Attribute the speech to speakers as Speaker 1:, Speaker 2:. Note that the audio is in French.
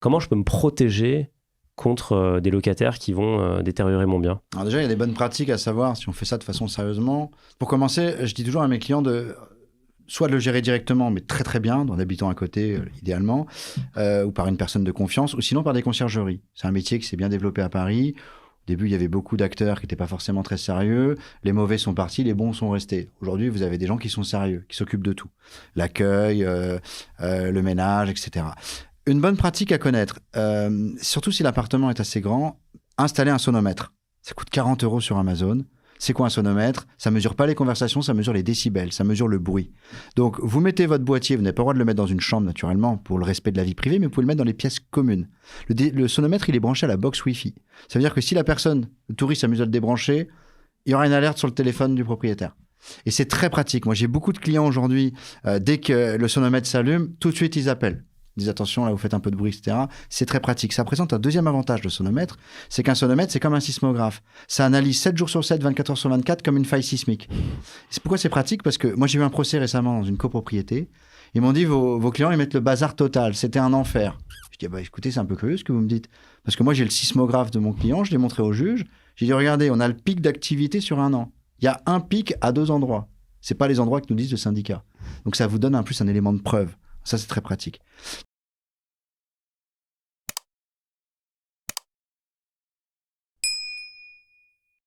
Speaker 1: comment je peux me protéger contre des locataires qui vont détériorer mon bien?
Speaker 2: Alors déjà, il y a des bonnes pratiques à savoir si on fait ça de façon sérieusement. Pour commencer, je dis toujours à mes clients soit de le gérer directement, mais très très bien, en habitant à côté, idéalement, ou par une personne de confiance, ou sinon par des conciergeries. C'est un métier qui s'est bien développé à Paris. Au début, il y avait beaucoup d'acteurs qui n'étaient pas forcément très sérieux. Les mauvais sont partis, les bons sont restés. Aujourd'hui, vous avez des gens qui sont sérieux, qui s'occupent de tout. L'accueil, le ménage, etc. Une bonne pratique à connaître, surtout si l'appartement est assez grand, installer un sonomètre. Ça coûte 40 € sur Amazon. C'est quoi un sonomètre? Ça mesure pas les conversations, ça mesure les décibels, ça mesure le bruit. Donc, vous mettez votre boîtier, vous n'avez pas le droit de le mettre dans une chambre, naturellement, pour le respect de la vie privée, mais vous pouvez le mettre dans les pièces communes. Le sonomètre, il est branché à la box Wi-Fi. Ça veut dire que si la personne, le touriste, s'amuse à le débrancher, il y aura une alerte sur le téléphone du propriétaire. Et c'est très pratique. Moi, j'ai beaucoup de clients aujourd'hui, dès que le sonomètre s'allume, tout de suite, ils appellent. Ils disent attention, là, vous faites un peu de bruit, etc. C'est très pratique. Ça présente un deuxième avantage, le sonomètre, c'est qu'un sonomètre, c'est comme un sismographe. Ça analyse 7 jours sur 7, 24 heures sur 24, comme une faille sismique. C'est pourquoi c'est pratique? Parce que moi, j'ai eu un procès récemment dans une copropriété. Ils m'ont dit, vos clients, ils mettent le bazar total. C'était un enfer. Je dis, bah, écoutez, c'est un peu curieux ce que vous me dites. Parce que moi, j'ai le sismographe de mon client, je l'ai montré au juge. J'ai dit, regardez, on a le pic d'activité sur un an. Il y a un pic à 2 endroits. C'est pas les endroits que nous disent le syndicat. Donc, ça vous donne en plus un élément de preuve. Ça, c'est très pratique.